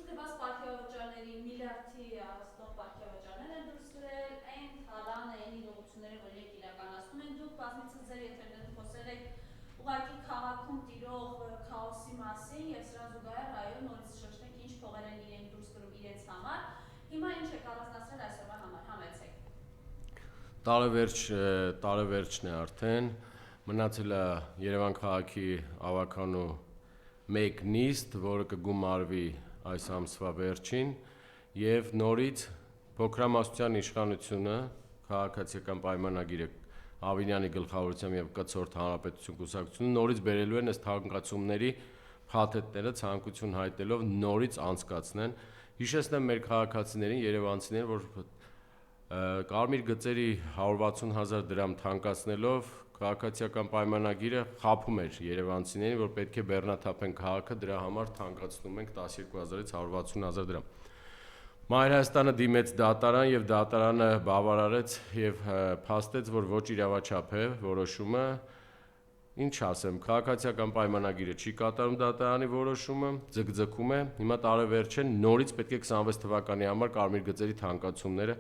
տված պարգևաճարների միլիարդի հասնող պարգևաճարներ են դուրս գրել, այն թալանը, այն իրողությունները, որ եք իրականացնում են, դուք բազմիցս ձեր եթերներում խոսել եք ուղղակի քաղաքում տիրող քաոսի մասին եւ սրա զուգահեռ այո նորից շշտեք ինչ փողեր են իրենք դուրս գրում իրենց համար։ Հիմա ինչ եք առանձնացրել այսօրվա համար, համեցեք։ Տարեվերջն է արդեն, մնացել է Երևան քաղաքի ավականու մեկ նիստ, որը կգումարվի այս ամսվա վերջին եւ նորից փոքրամասնության իշխանությունը քաղաքացիական պայմանագիրը Ավինյանի գլխավորությամբ եւ կցորդ հանրապետություն կուսակցությունը նորից բերելու են ըստ հանգացումների փաթեթները ցանկություն հայտնելով նորից անցկացնեն։ Հիշեցնեմ մեր քաղաքացիներին, երևանցիներին, որ կարմիր գծերի 160,000 դրամ թանկացնելով քաղաքացիական պայմանագիրը խաբում էր երևանցիներին, որ պետք է բեռնաթափեն քաղաքը, դրա համար թանկացնում ենք 12,000-ից 160,000 դրամ։ Մայր Հայաստանը դիմեց դատարան եւ դատարանը բավարարեց եւ փաստեց, որ ոչ իրավաչափ է որոշումը։ Ինչ ասեմ, քաղաքացիական պայմանագիրը չի կատարում դատարանի որոշումը, ձգձգում է։ Հիմա տարեվերջն նորից պետք է 26 թվականի համար կարմիր գծերի թանկացումները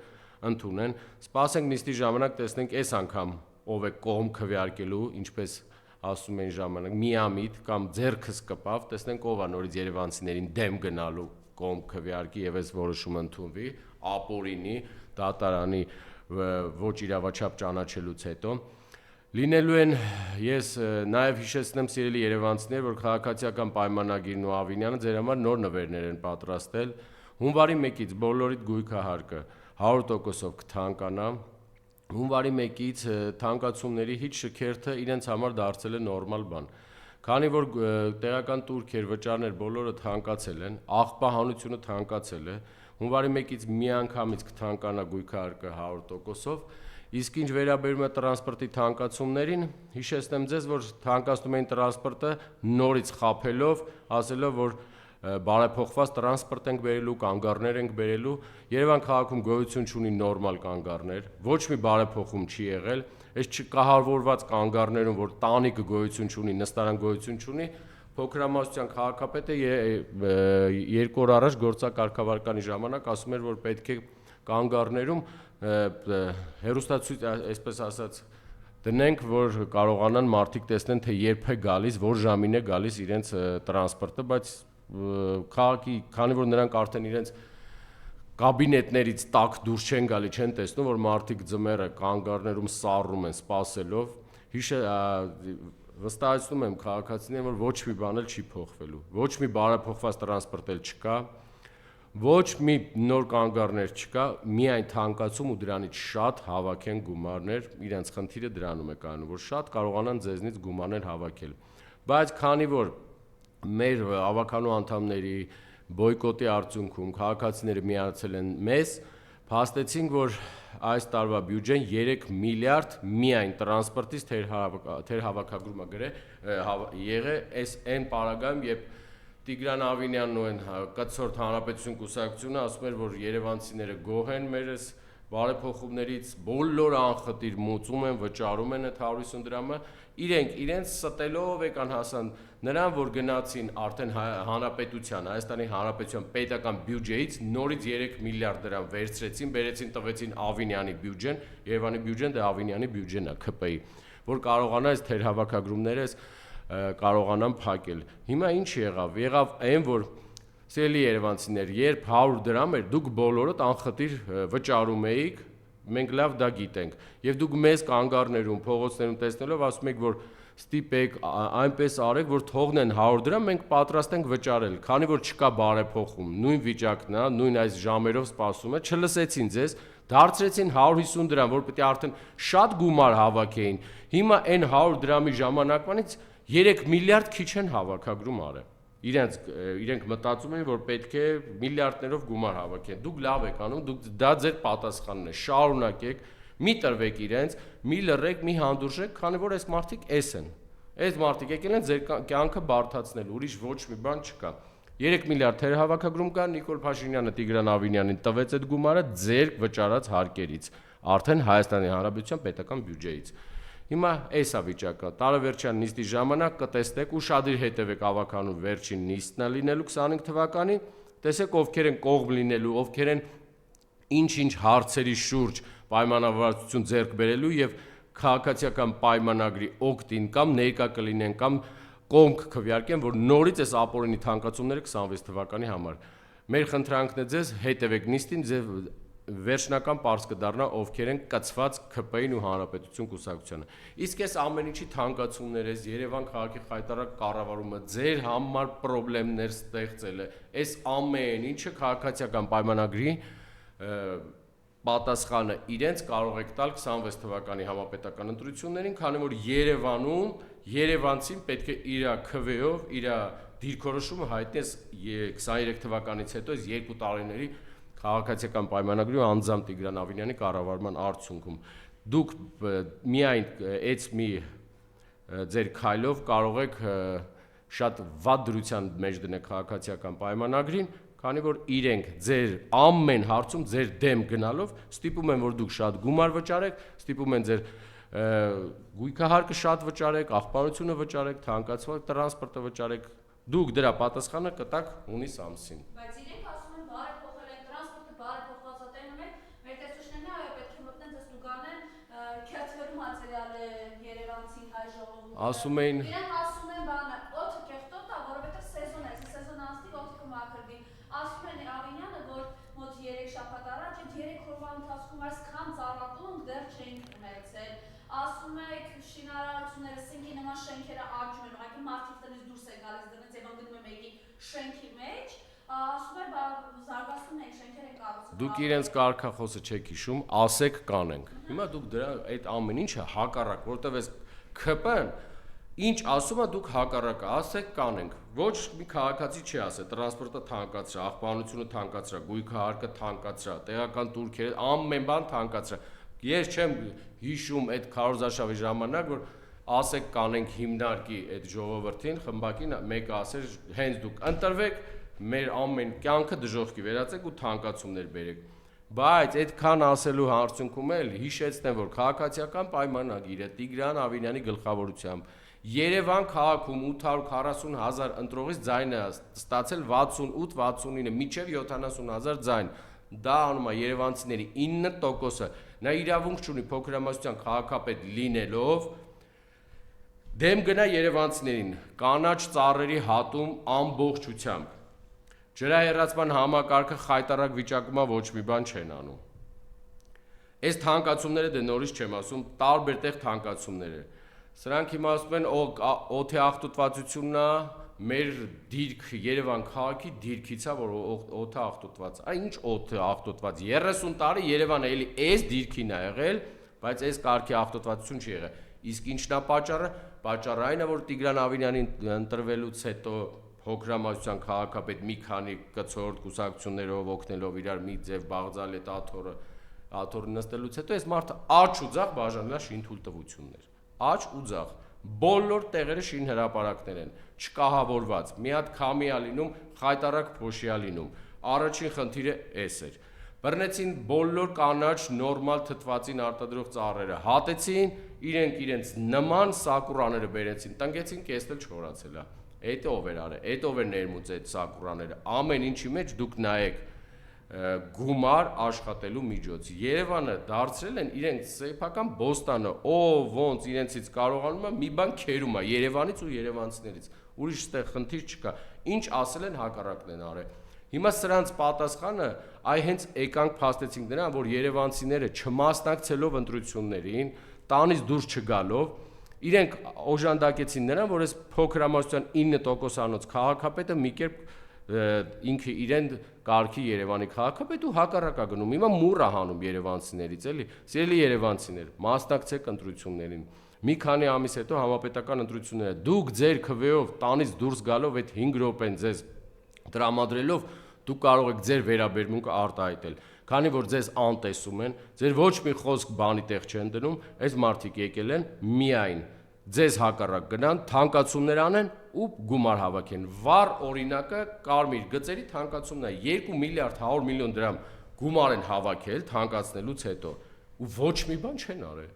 ընդունեն։ Սպասենք նիստի ժամանակ տեսնենք այս անգամ ով է կողմ քվեարկելու, ինչպես ասում են ժամանակ, միամիտ կամ ձեռքս կպավ, տեսնենք ով է նորից երևանցիներին դեմ գնալու կողմ քվեարկի եւ այս որոշումը ընդունվի, ապօրինի դատարանի ոչ իրավաչափ ճանաչելուց հետո։ Լինելու են, ես նաև հիշեցնեմ սիրելի երևանցիներ, որ քաղաքացիական պայմանագիրն ու Ավինյանը ձեր համար նոր նվերներ են պատրաստել։ Հունվարի 1-ից բոլորիդ գույքահարկը 100%-ով կթանկանա։ Հունվարի 1-ից թանկացումների հիչ շքերթը իրենց համար դարձել է նորմալ բան։ Քանի որ տեղական տուրքեր, վճարներ բոլորը թանկացել են, աղբահանությունը թանկացել է, հունվարի 1-ից միանգամից կթանկանա գույքահարկը 100%-ով, իսկ ինչ վերաբերում է տրանսպորտի թանկացումներին, հիշեցնեմ ձեզ, որ թանկացնում էին տրանսպորտը նորից խաբելով, ասելով, որ բարեփոխված տրանսպորտ ենք բերելու, կանգառներ ենք բերելու, Երևան քաղաքում գոյություն չունի նորմալ կանգառներ, ոչ մի բարեփոխում չի եղել, այս չկահավորված կանգառներում, որ տանիքը գոյություն չունի, նստարան գոյություն չունի, փոքրամասնության քաղաքապետը 2 օր առաջ գործակարգավարկանի ժամանակ ասում էր, որ պետք է կանգառներում հեռուստացույց, այսպես ասած, դնենք, որ կարողանան մարդիկ տեսնեն, թե երբ է գալիս, որ ժամին է գալիս իրենց տրանսպորտը, բայց քաղաքի, քանի որ նրանք արդեն իրենց կաբինետներից տակ դուրս չեն գալի, չեն տեսնում, որ մարդիկ ձմեռը կանգառներում սառում են սպասելով, վստահեցնում եմ քաղաքացիներին, որ ոչ մի բան էլ չի փոխվելու, ոչ մի բարեփոխված տրանսպորտ էլ չկա, ոչ մի նոր կանգառներ չկա, միայն թանկացում ու դրանից շատ հավաքեն գումարներ, իրենց խնդիրը դրանում է կայանում, որ շատ կարողանան ձեզնից գումարներ հավաքել։ Բայց քանի որ մեր ավականու անդամների բոյկոտի արդյունքում քաղաքացիները միացել են մեզ, փաստեցինք, որ այս տարվա բյուջեն 3 միլիարդ միայն տրանսպորտից թերհավաքագրումը եղե այս այն պարագայում, երբ Տիգրան Ավինյանն ու այն կցորդ հանրապետություն կուսակցությունը ասում էր, որ երևանցիները գոհ են մերս բարեփոխումներից, բոլորը անխտիր մուծում են, վճարում են այդ 150 դրամը, իրենց ստելով եկան հասան նրան, որ գնացին արդեն հանրապետության, Հայաստանի Հանրապետության պետական բյուջեից նորից 3 միլիարդ դրամ վերցրեցին, բերեցին, տվեցին Ավինյանի բյուջեն, Երևանի բյուջեն դա Ավինյանի բյուջեն է, ՔՊ-ի, որ կարողանա այս թերհավաքագրումները կարողանան փակել։ Հիմա ինչ եղավ այն, որ սիրելի երևանցիներ, երբ 100 դրամ էր, դուք բոլորդ անխտիր վճարում էիք, մենք լավ դա գիտենք, եւ դուք մեզ կանգառներում, փողոցներում տեսնելով ասում եք, որ ստիպեք, այնպես արեք, որ թողնեն 100 դրամ, մենք պատրաստ ենք վճարել, քանի որ չկա բարեփոխում, նույն վիճակն է, նույն այս ժամերով սպասում է, չլսեցին ձեզ, դարձրեցին 150 դրամ, որ պետք է արդեն շատ գումար հավաքեին։ Հիմա այն 100 դրամի ժամանակվանից 3 միլիարդ քիչ են հավաքագրում արել։ Իրենք մտածում են, որ պետք է միլիարդներով գումար հավաքեն։ Դուք լավ եք անում, դա ձեր պատասխանն է։ Շարունակեք, մի տրվեք իրենց, մի լռեք, մի հանդուրժեք, քանի որ այս մարդիկ են։ Այս մարդիկ եկել են ձեր կյանքը բարդացնել, ուրիշ ոչ մի բան չկա։ 3 միլիարդ թերհավաքագրում կա, Նիկոլ Փաշինյանը Տիգրան Ավինյանին տվեց այդ գումարը ձեր վճարած հարկերից, արդեն Հայաստանի Հանրապետության պետական բյուջեից։ Հիմա էս է վիճակը, տարեվերջյան նիստի ժամանակ կտեսնեք, ուշադիր հետևեք ավականու վերջին նիստն է լինելու 25 թվականի, տեսեք ովքեր են կողմ լինելու, ովքեր են ինչ-ինչ հարցերի շուրջ պայմանավորվածություն ձեռք բերելու եւ քաղաքացիական պայմանագրի օգտին կամ ներկա կլինեն կամ կողմ քվեարկեն, որ նորից այս ապօրինի թանկացումները 26 թվականի համար։ Մեր խնդրանքն է ձեզ հետևեք նիստին, ձեզ վերջնական պարզ կդառնա ովքեր են կցված ԿՊ-ին ու Հանրապետություն կուսակցությանը։ Իսկ այս ամեն ինչի թանկացումները, Երևան քաղաքի խայտարակ կառավարումը, ձեր համար խնդիրներ ստեղծելը, այս ամեն ինչը քաղաքացիական պայմանագրի պատասխանը իրենց կարող եք տալ 26 թվականի համապետական ընտրություններին, քանի որ Երևանում երևանցին պետք է իր քվեով, իր դիրքորոշումը հայտնի 23 թվականից հետո այս 2 տարիների քաղաքացիական պայմանագրի ու անձամբ Տիգրան Ավինյանի կառավարման արդյունքում։ Դուք միայն այս մի ձեր քայլով կարող եք շատ վատ դրության մեջ դնել քաղաքացիական պայմանագրին, քանի որ իրենք ձեր ամեն հարցում ձեր դեմ գնալով ստիպում են, որ դուք շատ գումար վճարեք, ստիպում են ձեր գույքահարկը շատ վճարեք, աղբանությունը վճարեք, թանկացված տրանսպորտը վճարեք, դուք դրա պատասխանը կտաք հունիս ամսին։ Բայց իրենք ասում են բարեփոխել են տրանսպորտը, բարեփոխված է տենում են, մեր տեսուչներն այո պետք է մտնեն դստուգանեն, քերթվելու մատերիալ է Երևանցի հայ ժողովուրդը։ Ասում են Իրենք ասում են բանը, օդը կեղտոտ է, որովհետև սեզոն է, սեզոն անցնի օդը կմաքրվի։ Ասում են Ավինյանը, որ մոտ 3 շաբաթ առաջ այդ 3 օրվա ընթացքում այսքան ծառատուն դեռ չէինք ունեցել։ Ասում եք շինարարությունները, սենքի նման շենքերը աճում են, ուղղակի մարդիկ տնից դուրս է գալիս դրանից եւ ընկնում է մեկի շենքի մեջ, ասում է զարգացնում ենք շենքեր են կառուցում։ Դուք իրենց կարգախոսը չեք հիշում, ասեք կանենք։ Հիմա դուք դրա այդ ամեն ինչը հակառակ, որտեվ այս ԿՊ-ն ինչ ասում է դուք հակառակը, ասեք կանենք։ Ոչ մի քաղաքացի չի ասել, տրանսպորտը թանկացրա, աղբանությունը թանկացրա, գույքահարկը թանկացրա, տեղական турքերը ամեն բան թանկացրա։ Ես չեմ հիշում այդ քարոզարշավի ժամանակ, որ ասեք կանենք հիմնարկի այդ ժողովրդին, խմբակին մեկը ասեր, հենց դուք ընտրվեք, մեր ամեն կյանքը դժոխքի վերածեք ու թանկացումներ բերեք։ Բայց այդքան ասելու արդյունքում էլ հիշեցնեմ, որ քաղաքացիական պայմանագիրը Տիգրան Ավինյանի գլխավորությամբ Երևան քաղաքում 840,000 ընտրողից ձայն է ստացել 68-69 մինչև 70,000 ձայն։ Դա անում է երևանցիների 9%-ը։ Նա իրավունք չունի փոքրամասնության քաղաքապետ լինելով դեմ գնա երևանցիներին կանաչ ծառերի հատում ամբողջությամբ։ Ջրահեռացման համակարգը խայտարակ վիճակում է, ոչ մի բան չեն անում։ Այս թանկացումները դե նորից չեմ ասում, տարբեր տեղ թանկացումներ են։ Սրանք հիմա ասում են օդի աղտոտվածությունն է, մեր դիրք Երևան քաղաքի դիրքից է, որ օդը աղտոտված։ Այ ինչ օդը աղտոտված։ 30 տարի Երևանը էլի այս դիրքին է եղել, բայց այս կարգի աղտոտվածություն չի եղել։ Իսկ ինչն է պատճառը։ Պատճառը այն է, որ Տիգրան Ավինյանին ընտրվելուց հետո փոքրամասնության քաղաքապետ մի քանի կցորդ կուսակցություններով օգնելով իրար մի ձև բաղձալ այդ աթոռը նստելուց հետո այս մարդը աճ ու ձախ բաժանելա շինթույլտվություններ։ Աճ ու ձախ բոլոր տեղերը շին հրապարակներ են, չկահավորված, մի հատ քամիա լինում, խայտարակ փոշիա լինում։ Առաջին խնդիրը էս էր։ Բռնեցին բոլոր կանաչ նորմալ թթվածին արտադրող ծառերը, հատեցին, իրենց նման սակուրաները բերեցին, տնկեցին, կեսել չորացել է։ Այդ ով էր արել, այդ ով էր ներմուծ այդ սակուրաները։ Ամեն ինչի մեջ դուք նայեք գումար աշխատելու միջոց։ Երևանը դարձրել են իրենց սեփական բոստանը, ով ոնց իրենցից կարողանում է մի բան քերում է Երևանից ու երևանցիներից։ Ուրիշ ստեղ խնդիր չկա։ Ինչ ասել են հակառակն են արել։ Հիմա սրանց պատասխանը այ հենց եկանք փաստեցինք նրան, որ երևանցիները չմասնակցելով ընտրություններին, տանից դուրս չգալով, իրենք օժանդակեցին նրան, որ այս փոքրամասնության 9%-անոց քաղաքապետը մի կերպ ինքը իրեն կարգի Երևանի քաղաքապետ ու հակառակա գնում։ Հիմա մուռ է հանում երևանցիներից, էլի։ Սիրելի երևանցիներ, մասնակցեք ընտրություններին։ Մի քանի ամիս հետո համապետական ընտրությունները դուք ձեր քվեով տանից դուրս գալով այդ 5 րոպեն ձեզ տրամադրելով դուք կարող եք ձեր վերաբերմունքը արտահայտել, քանի որ ձեզ անտեսում են, ձեր ոչ մի խոսք բանի տեղ չեն դնում, այս մարդիկ եկել են միայն ձեզ հակառակ գնան, թանկացումներ անեն ու գումար հավաքեն։ Վառ օրինակը կարմիր գծերի թանկացումն է, 2 միլիարդ 100 միլիոն դրամ գումար են հավաքել թանկացնելուց հետո ու ոչ մի բան չեն արել։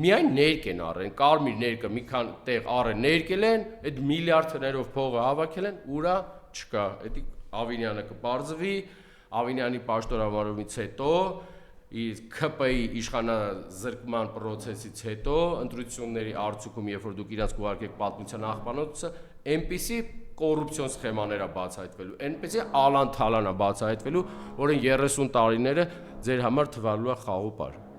Միայն ներկ են առել, կարմիր ներկը մի քանի տեղ առել, ներկել են, այդ միլիարդներով փողը հավաքել են, ուրա չկա, դա Ավինյանը կպարզվի, Ավինյանի պաշտոնավարումից հետո, ՔՊ-ի իշխանազրկման process-ից հետո, ընտրությունների արդյունքում, երբ որ դուք իրանց կուղարկեք պատմության աղբանոցը, այնպիսի կոռուպցիոն սխեմաներ է բացահայտվելու, այնպիսի ալան թալան է բացահայտվելու, որին 30 տարիները ձեր համար թվալու է խաղոպար։